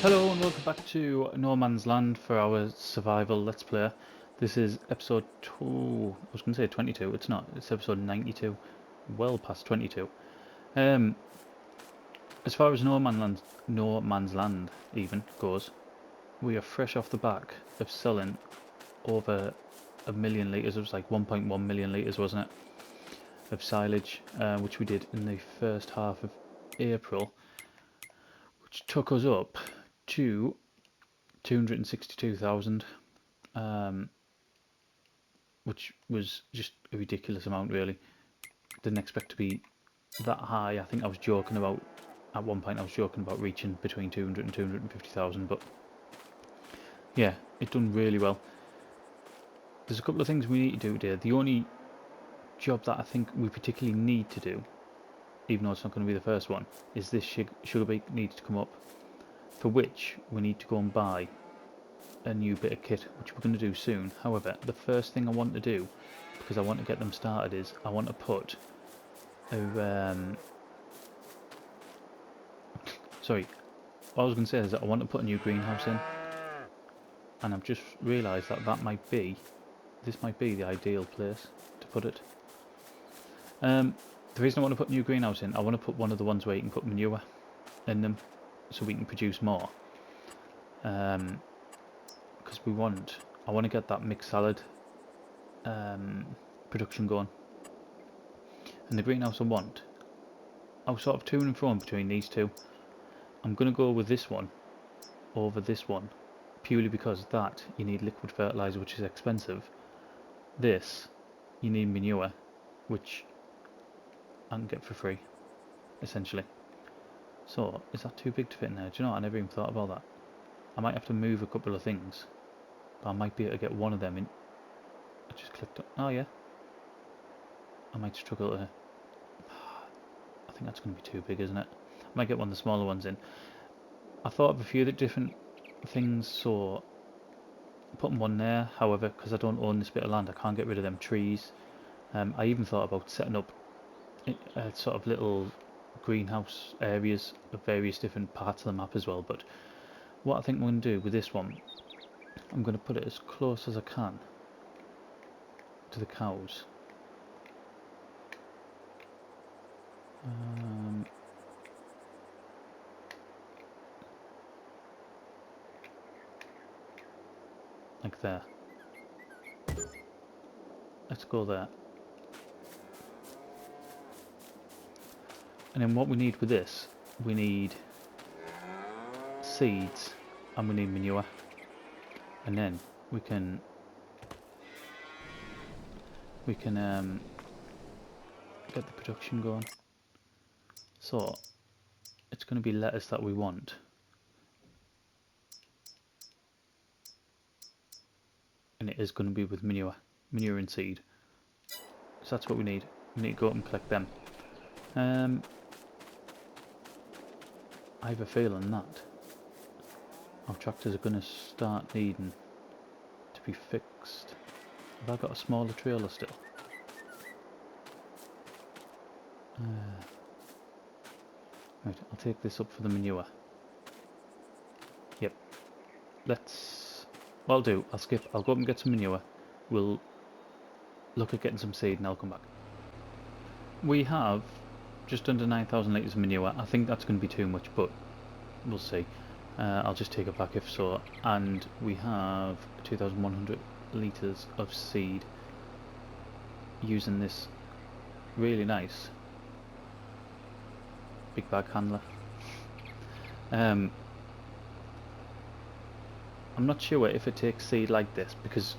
Hello and welcome back to No Man's Land for our survival let's play. This is episode 2, I was going to say 22, it's not, it's episode 92, well past 22. Um, as far as No Man's Land even goes, we are fresh off the back of selling over a million litres, it was like 1.1 million litres wasn't it, of silage, which we did in the first half of April, which took us up to 262,000. Which was just a ridiculous amount really. Didn't expect to be that high. I think I was joking about, at one point I was joking about reaching between 200 and 250,000, but yeah, it done really well. There's a couple of things we need to do today. The only job that I think we particularly need to do, even though it's not going to be the first one, is this sugar beet needs to come up, for which we need to go and buy a new bit of kit, which we're going to do soon. However, the first thing I want to do, because I want to get them started, is I want to put a sorry, what I was going to say is that I want to put a new greenhouse in, and I've just realised that this might be the ideal place to put it. The reason I want to put a new greenhouse in, I want to put one of the ones where you can put manure in them, so we can produce more. Because I want to get that mixed salad production going. And the greenhouse I was sort of to and fro between these two. I'm going to go with this one over this one, purely because that you need liquid fertilizer, which is expensive. This you need manure, which I can get for free, essentially. So is that too big to fit in there? Do you know what? I never even thought about that. I might have to move a couple of things, but I might be able to get one of them in. I just clicked on, oh yeah, I might struggle to, I think that's going to be too big, isn't it? I might get one of the smaller ones in. I thought of a few different things, so putting one there. However, because I don't own this bit of land, I can't get rid of them trees. I even thought about setting up sort of little greenhouse areas of various different parts of the map as well. But what I think I'm going to do with this one, I'm going to put it as close as I can to the cows. Like there. Let's go there. And then what we need with this, we need seeds and we need manure. And then we can get the production going. So it's going to be lettuce that we want. And it is going to be with manure and seed. So that's what we need. We need to go up and collect them. I have a feeling that our tractors are going to start needing to be fixed. Have I got a smaller trailer still? Right, I'll take this up for the manure. Yep. What I'll do, I'll go up and get some manure. We'll look at getting some seed and I'll come back. We have just under 9,000 litres of manure. I think that's going to be too much, but we'll see. I'll just take it back if so. And we have 2,100 litres of seed using this really nice big bag handler. I'm not sure if it takes seed like this, because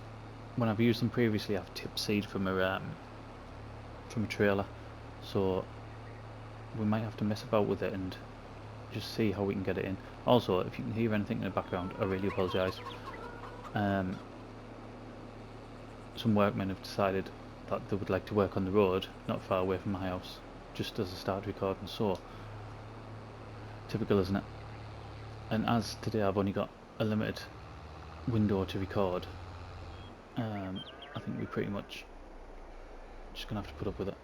when I've used them previously I've tipped seed from a trailer, so we might have to mess about with it and just see how we can get it in. Also, if you can hear anything in the background, I really apologise. Some workmen have decided that they would like to work on the road not far away from my house just as I start recording, so typical, isn't it? And as today I've only got a limited window to record, I think we pretty much just gonna have to put up with it.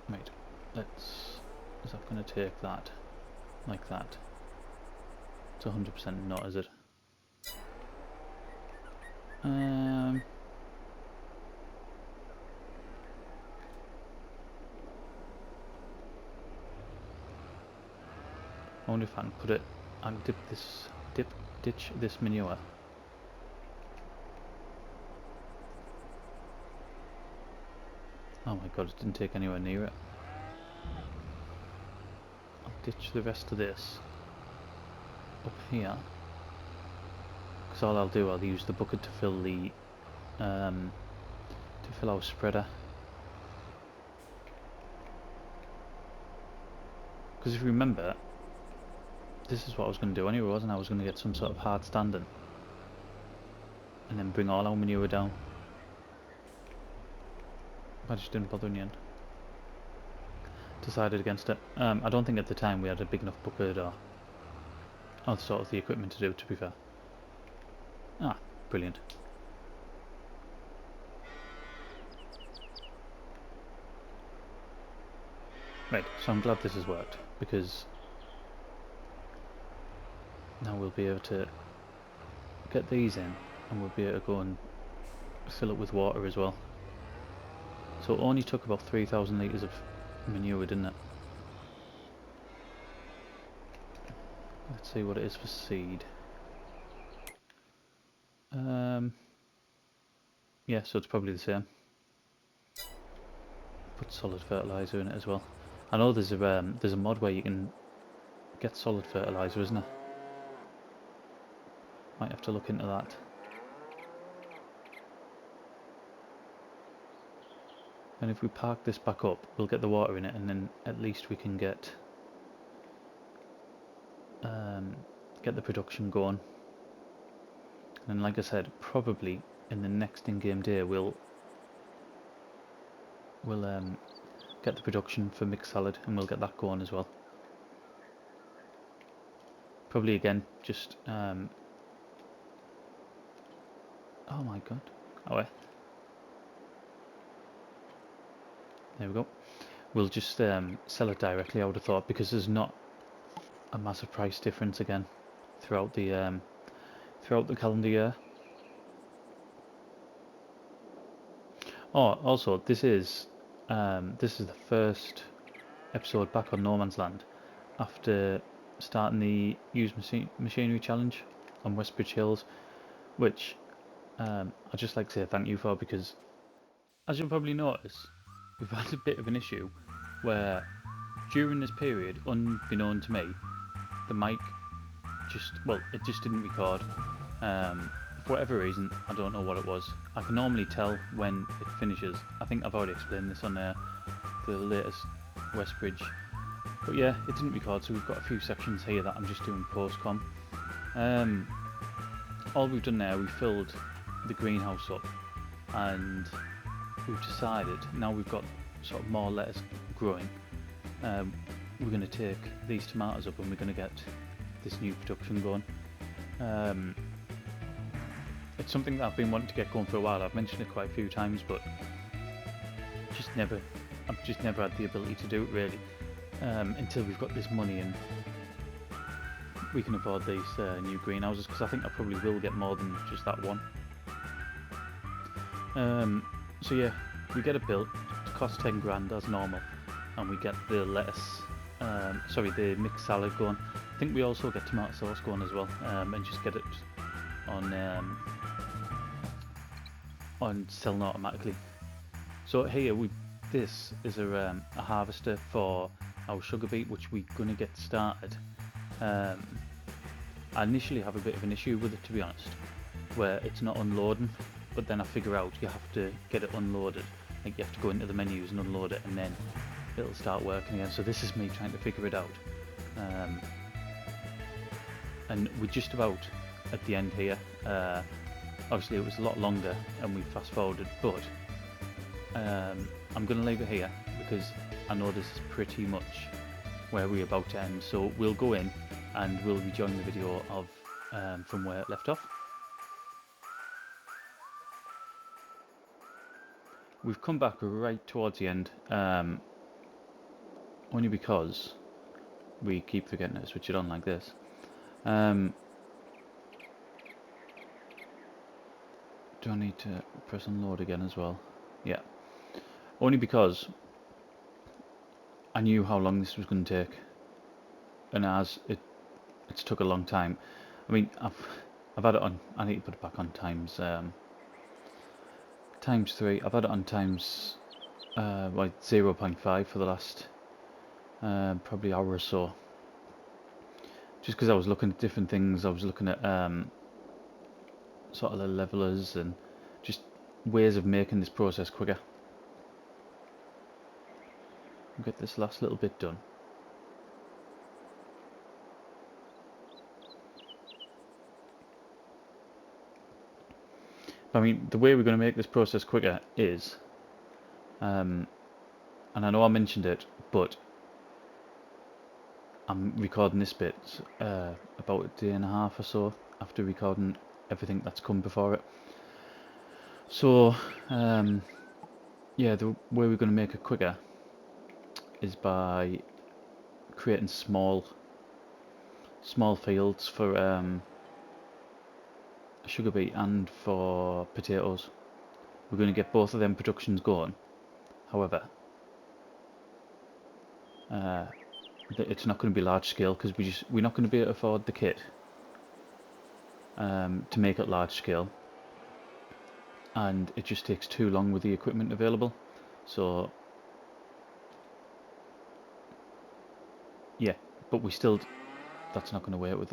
Right, is that gonna take that like that? It's 100% not, is it? I wonder if I can put it and ditch this manure. Oh my god, it didn't take anywhere near it. I'll ditch the rest of this up here, because all I'll do, I'll use the bucket to fill the to fill our spreader. Because if you remember, this is what I was going to do anyway, wasn't I? I was going to get some sort of hard standing and then bring all our manure down. I just didn't bother in the end. Decided against it. I don't think at the time we had a big enough bucket or sort of the equipment to do it, to be fair. Ah, brilliant. Right, so I'm glad this has worked, because now we'll be able to get these in and we'll be able to go and fill it with water as well. So it only took about 3,000 litres of manure, didn't it? Let's see what it is for seed. Yeah, so it's probably the same. Put solid fertiliser in it as well. I know there's a mod where you can get solid fertiliser, isn't there? Might have to look into that. And if we park this back up, we'll get the water in it, and then at least we can get the production going. And like I said, probably in the next in-game day we'll get the production for mixed salad, and we'll get that going as well. Probably again just oh my god. Oh wait. There we go. We'll just sell it directly, I would have thought, because there's not a massive price difference again throughout the calendar year. Oh, also this is the first episode back on No Man's Land after starting the used machinery challenge on Westbridge Hills, which I'd just like to say thank you for, because as you'll probably notice, we've had a bit of an issue where during this period, unbeknown to me, the mic it just didn't record. For whatever reason, I don't know what it was. I can normally tell when it finishes. I think I've already explained this on the latest Westbridge. But yeah, it didn't record, so we've got a few sections here that I'm just doing post-com. All we've done there, we filled the greenhouse up, and we've decided, now we've got sort of more lettuce growing, we're going to take these tomatoes up and we're going to get this new production going. It's something that I've been wanting to get going for a while. I've mentioned it quite a few times, but I've just never had the ability to do it really, until we've got this money and we can afford these new greenhouses, because I think I probably will get more than just that one. So yeah, we get it built. It costs 10 grand as normal, and we get the lettuce, the mixed salad going. I think we also get tomato sauce going as well, and just get it on selling automatically. So here this is a harvester for our sugar beet, which we're going to get started. I initially have a bit of an issue with it, to be honest, where it's not unloading, but then I figure out you have to get it unloaded. Like you have to go into the menus and unload it, and then it'll start working again. So this is me trying to figure it out. And we're just about at the end here. Obviously it was a lot longer and we fast forwarded, but I'm going to leave it here because I know this is pretty much where we're about to end. So we'll go in and we'll rejoin the video of from where it left off. We've come back right towards the end, only because we keep forgetting to switch it on like this. Do I need to press unload again as well? Yeah. Only because I knew how long this was going to take, and as it's took a long time. I mean, I've had it on. I need to put it back on times 3. I've had it on times like 0.5 for the last probably hour or so. Just because I was looking at different things, I was looking at sort of the levelers and just ways of making this process quicker. Get this last little bit done. I mean, the way we're going to make this process quicker is, and I know I mentioned it, but I'm recording this bit about a day and a half or so after recording everything that's come before it. So, yeah, the way we're going to make it quicker is by creating small fields for sugar beet and for potatoes. We're going to get both of them productions going. However, it's not going to be large scale because we're not going to be able to afford the kit to make it large scale, and it just takes too long with the equipment available. So yeah, but we still, that's not going to wait with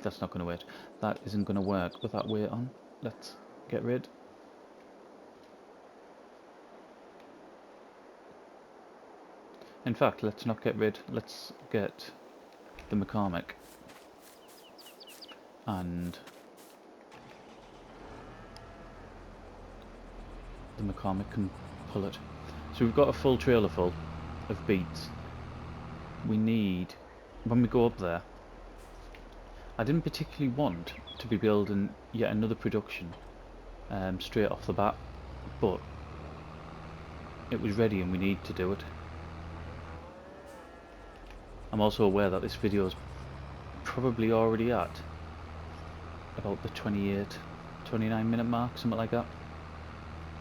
that's not going to wait. That isn't going to work with that weight on. Let's get rid. In fact, let's not get rid. Let's get the McCormick, and the McCormick can pull it. So we've got a full trailer full of beets. We need, when we go up there, I didn't particularly want to be building yet another production straight off the bat, but it was ready and we need to do it. I'm also aware that this video is probably already at about the 29 minute mark, something like that.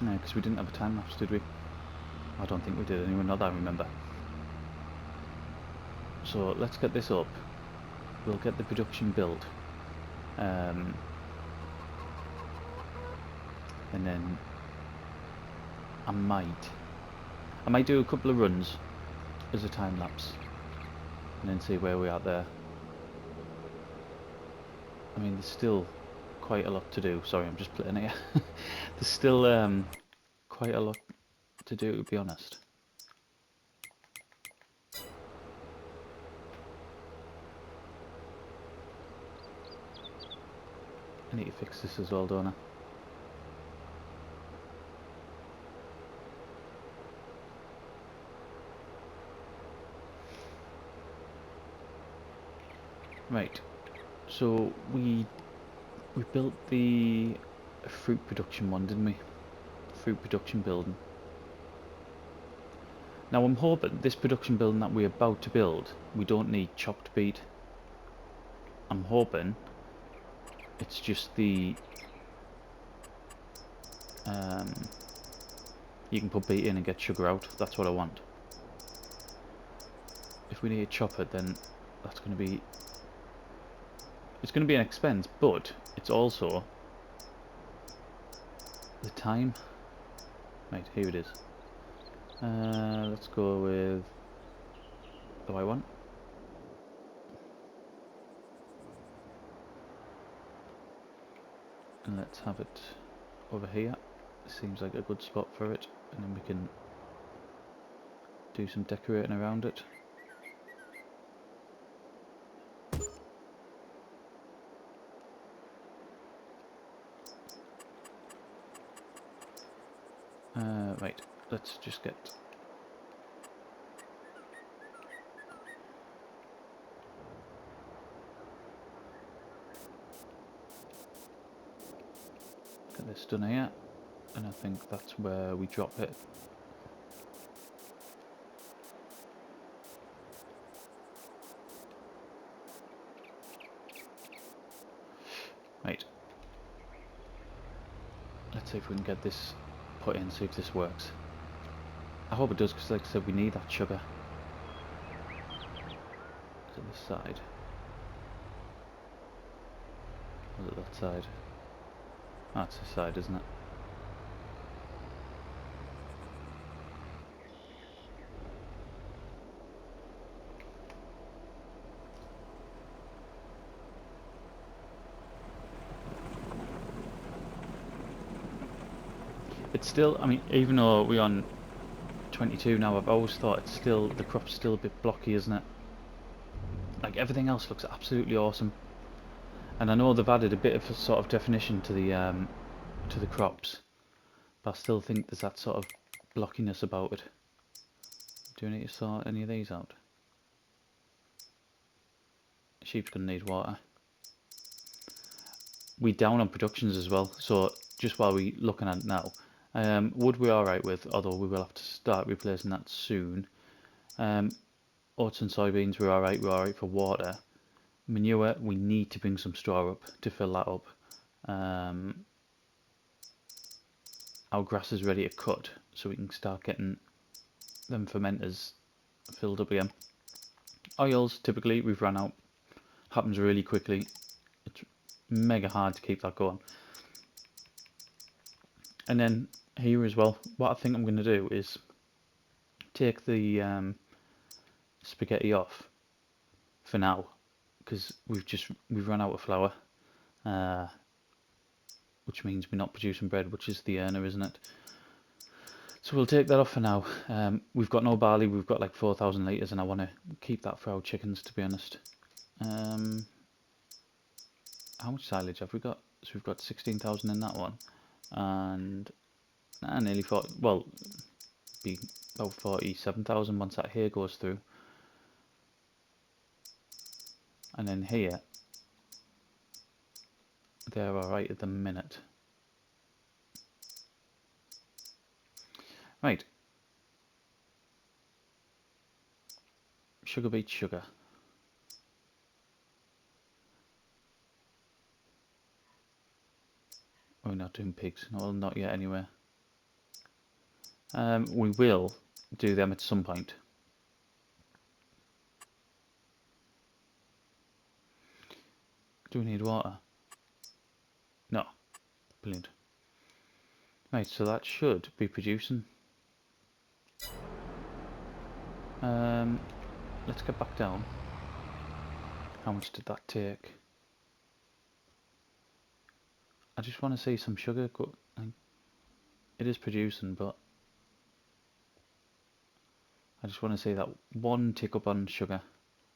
No, because we didn't have a time lapse, did we? I don't think we did anyway, not that I remember. So let's get this up. We'll get the production built. And then I might do a couple of runs as a time lapse and then see where we are there. I mean, there's still quite a lot to do. Sorry, I'm just playing here. There's still quite a lot to do, to be honest. I need to fix this as well, don't I? Right, so we built the fruit production one, didn't we? Fruit production building. Now I'm hoping this production building that we're about to build, we don't need chopped beet. I'm hoping it's just the you can put beet in and get sugar out. That's what I want. If we need to chop it, then that's going to be, it's going to be an expense, but it's also the time. Right, here it is. Let's go with the white one. And let's have it over here. Seems like a good spot for it, and then we can do some decorating around it. Right, let's just get this done here, and I think that's where we drop it. Right. Let's see if we can get this put in, see if this works. I hope it does, because like I said, we need that sugar. Is it this side? Or is it that side? That's this side, isn't it? It's still, I mean, even though we're on 22 now, I've always thought it's still, the crop's still a bit blocky, isn't it? Like, everything else looks absolutely awesome. And I know they've added a bit of a sort of definition to the crops, but I still think there's that sort of blockiness about it. Do we need to sort any of these out? Sheep's gonna need water. We down on productions as well, so just while we looking at it now, wood we're alright with, although we will have to start replacing that soon. Oats and soybeans we're alright for water. Manure, we need to bring some straw up to fill that up. Our grass is ready to cut, so we can start getting them fermenters filled up again. Oils, typically, we've run out. Happens really quickly. It's mega hard to keep that going. And then here as well, what I think I'm going to do is take the spaghetti off for now, because we've run out of flour, which means we're not producing bread, which is the earner, isn't it? So we'll take that off for now. We've got no barley, we've got like 4,000 litres, and I want to keep that for our chickens, to be honest. How much silage have we got? So we've got 16,000 in that one, and nearly 40, well, be about 47,000 once that here goes through. And then here, they're alright at the minute. Right. Sugar beets sugar. We're not doing pigs. Well, not yet anyway. We will do them at some point. Do we need water? No. Brilliant. Right, so that should be producing. Let's get back down. How much did that take? I just want to see some sugar. It is producing, but I just want to see that one tick up on sugar,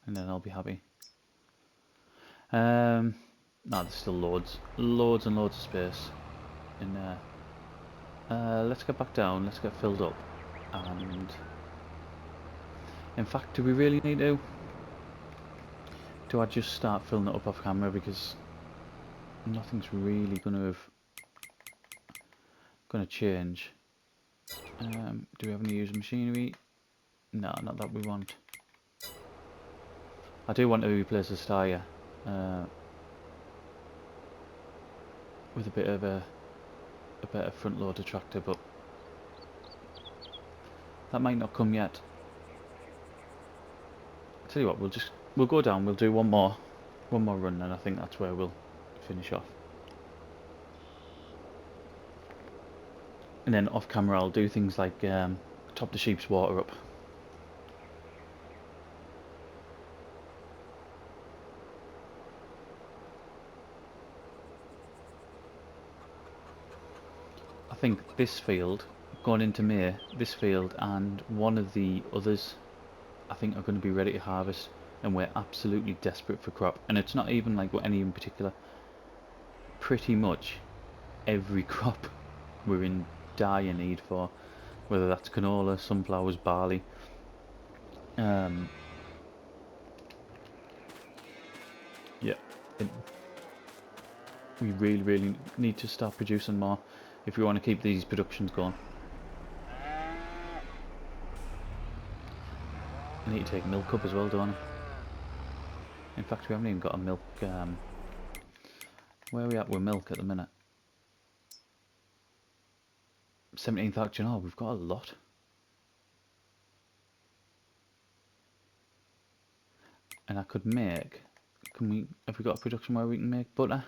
and then I'll be happy. No, there's still loads and loads of space in there. Let's get back down, let's get filled up, and in fact, do we really need to? Do I just start filling it up off camera, because nothing's really going to change. Do we have any used machinery? No, not that we want. I do want to replace the styre with a bit of a better front loader tractor, but that might not come yet. I'll tell you what, we'll go down, we'll do one more run, and I think that's where we'll finish off. And then off camera I'll do things like top the sheep's water up. I think this field, going into May, this field and one of the others, I think are going to be ready to harvest, and we're absolutely desperate for crop. And it's not even like any in particular. Pretty much every crop we're in dire need for, whether that's canola, sunflowers, barley. Yeah, we really need to start producing more if we want to keep these productions going. I need to take milk up as well, don't I? In fact, we haven't even got a milk Where are we at with milk at the minute? 17,000. Oh, we've got a lot. And I could make... have we got a production where we can make butter?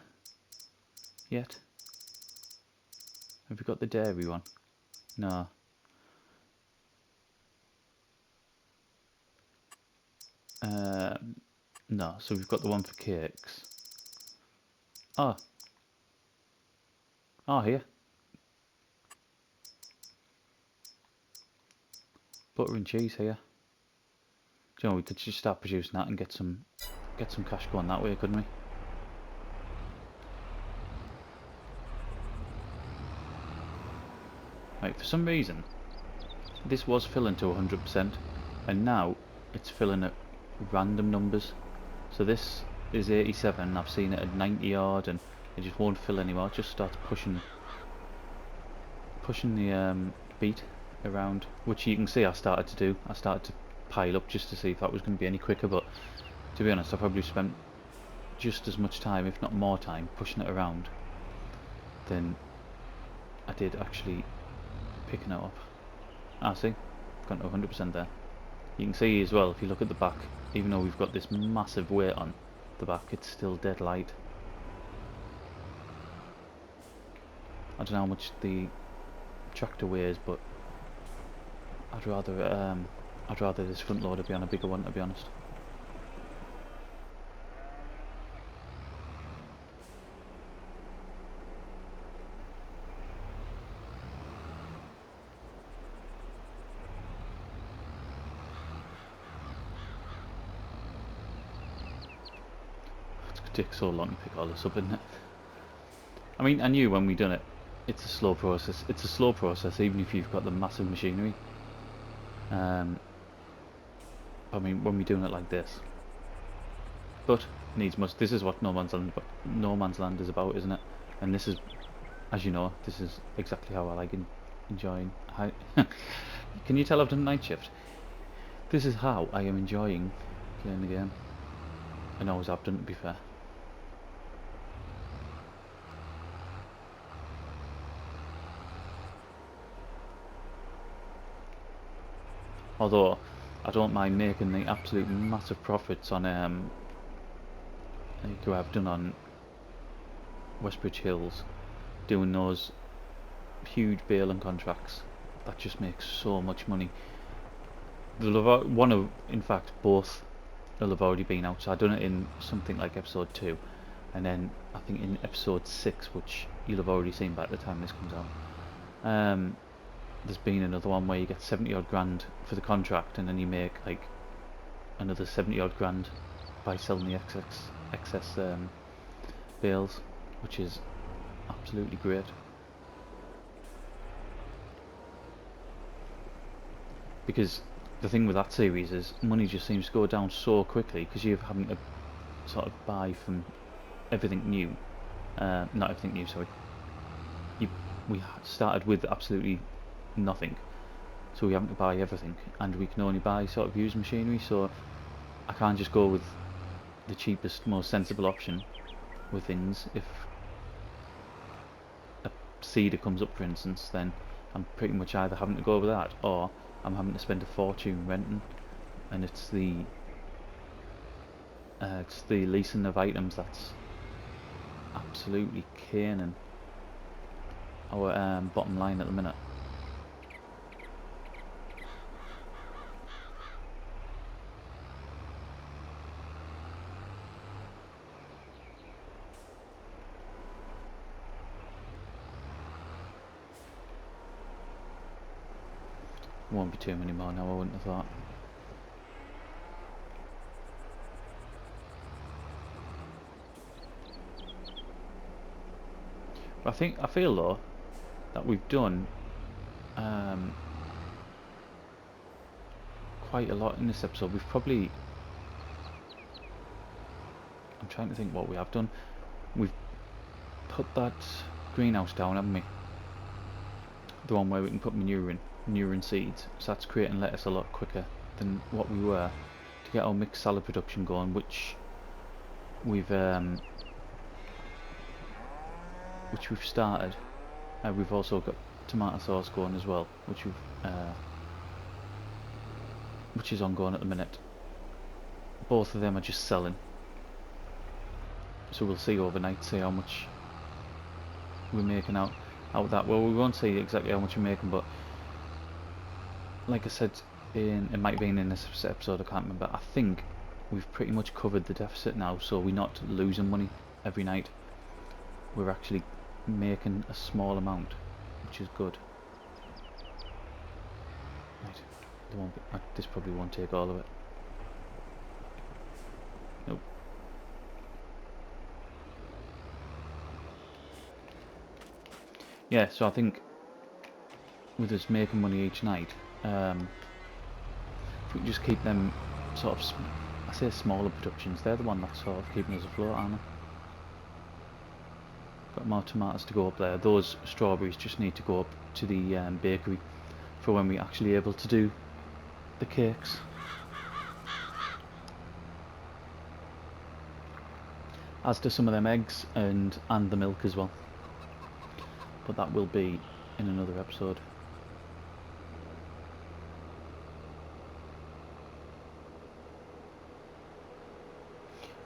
Yet? Have we got the dairy one? No. No, so we've got the one for cakes. Oh. Oh, here. Butter and cheese here. Do you know, we could just start producing that and get some cash going that way, couldn't we? Right, for some reason, this was filling to 100%, and now it's filling at random numbers. So this is 87, and I've seen it at 90 odd, and it just won't fill anymore. It just starts pushing the beat around, which you can see I started to do. I started to pile up just to see if that was going to be any quicker, but to be honest, I probably spent just as much time, if not more time, pushing it around than I did actually picking it up. Ah, see, gone to 100% there. You can see as well, if you look at the back, even though we've got this massive weight on the back, it's still dead light. I don't know how much the tractor weighs, but I'd rather this front loader be on a bigger one, to be honest. It's gonna take so long to pick all this up, isn't it? I mean, I knew when we done it, it's a slow process. It's a slow process, even if you've got the massive machinery. I mean, when we're doing it like this, but needs must. This is what no man's land is about, isn't it? And this is, as you know, this is exactly how I like enjoying. Can you tell I've done night shift? This is how I am enjoying playing the game. And always have done, to be fair. Although I don't mind making the absolute massive profits on like I've done on Westbridge Hills, doing those huge baling contracts. That just makes so much money. In fact, both will have already been out. So I've done it in something like episode 2, and then I think in episode 6, which you'll have already seen by the time this comes out. There's been another one where you get 70 odd grand for the contract, and then you make like another 70 odd grand by selling the excess bales, which is absolutely great. Because the thing with that series is money just seems to go down so quickly because you're having to sort of buy from everything new. Not everything new, sorry. We started with absolutely nothing, so we having to buy everything, and we can only buy sort of used machinery, so I can't just go with the cheapest, most sensible option with things. If a seeder comes up, for instance, then I'm pretty much either having to go with that, or I'm having to spend a fortune renting, and it's the leasing of items that's absolutely caning our bottom line at the minute. Won't be too many more now, I wouldn't have thought. But I feel though that we've done quite a lot in this episode. We've probably, I'm trying to think what we have done. We've put that greenhouse down, haven't we? The one where we can put manure in seeds, so that's creating lettuce a lot quicker than what we were, to get our mixed salad production going, which we've which we've started. We've also got tomato sauce going as well, which is ongoing at the minute. Both of them are just selling, so we'll see overnight, see how much we're making out of that. Well, we won't see exactly how much we're making, but like I said, it might have been in this episode, I can't remember. I think we've pretty much covered the deficit now, so we're not losing money every night. We're actually making a small amount, which is good. Right, this probably won't take all of it. Nope. Yeah, so I think with us making money each night, if we just keep them sort of, I say smaller productions, they're the one that's sort of keeping us afloat, aren't they? Got more tomatoes to go up there. Those strawberries just need to go up to the bakery for when we're actually able to do the cakes. As do some of them eggs and the milk as well. But that will be in another episode.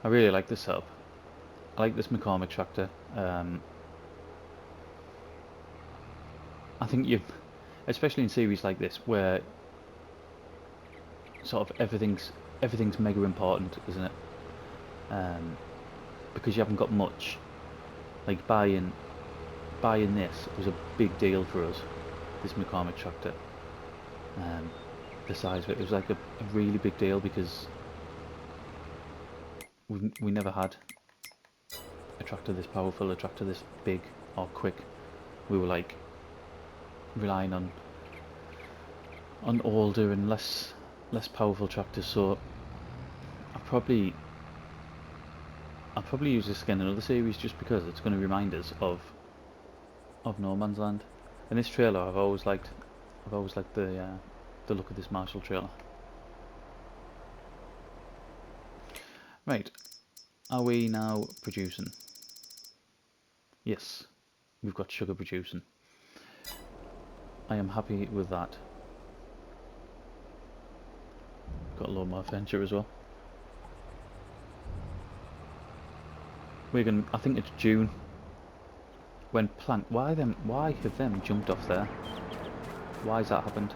I really like this setup. I like this McCormick tractor. I think especially in series like this, where sort of everything's mega important, isn't it? Because you haven't got much. Like buying this was a big deal for us. This McCormick tractor. The size of it was like a really big deal because we never had a tractor this powerful, a tractor this big or quick. We were like relying on older and less powerful tractors. So I'll probably use this again in another series just because it's going to remind us of No Man's Land. And this trailer I've always liked the look of this Marshall trailer. Right, are we now producing? Yes, we've got sugar producing. I am happy with that. Got a lot more venture as well. We're gonna, I think it's June when plant. Why have them jumped off there? Why has that happened?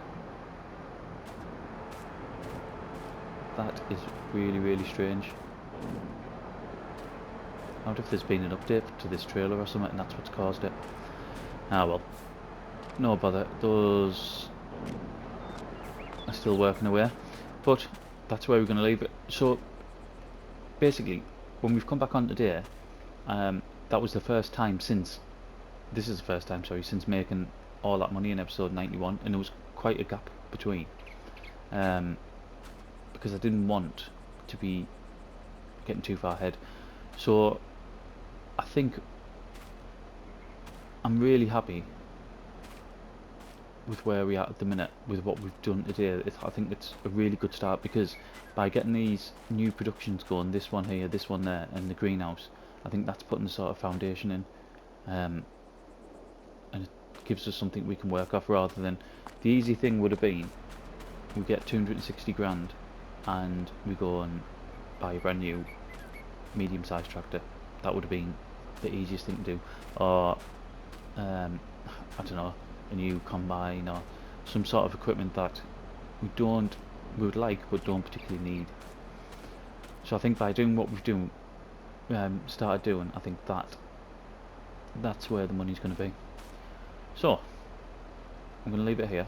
That is really strange. I wonder if there's been an update to this trailer or something and that's what's caused it. Ah well, no bother, those are still working away, but that's where we're going to leave it. So basically, when we've come back on today, that was the first time since, this is the first time, sorry, since making all that money in episode 91, and there was quite a gap between, because I didn't want to be getting too far ahead. So I think I'm really happy with where we are at the minute, with what we've done today. I think it's a really good start, because by getting these new productions going, this one here, this one there, and the greenhouse, I think that's putting the sort of foundation in, and it gives us something we can work off, rather than the easy thing would have been we get 260 grand and we go and buy a brand new medium-sized tractor. That would have been the easiest thing to do, or I don't know, a new combine or some sort of equipment that we would like but don't particularly need. So I think by doing what we've started doing, I think that's where the money's going to be. So I'm going to leave it here.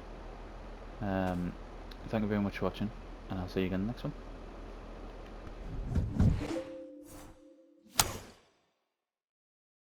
Thank you very much for watching, and I'll see you again in the next one.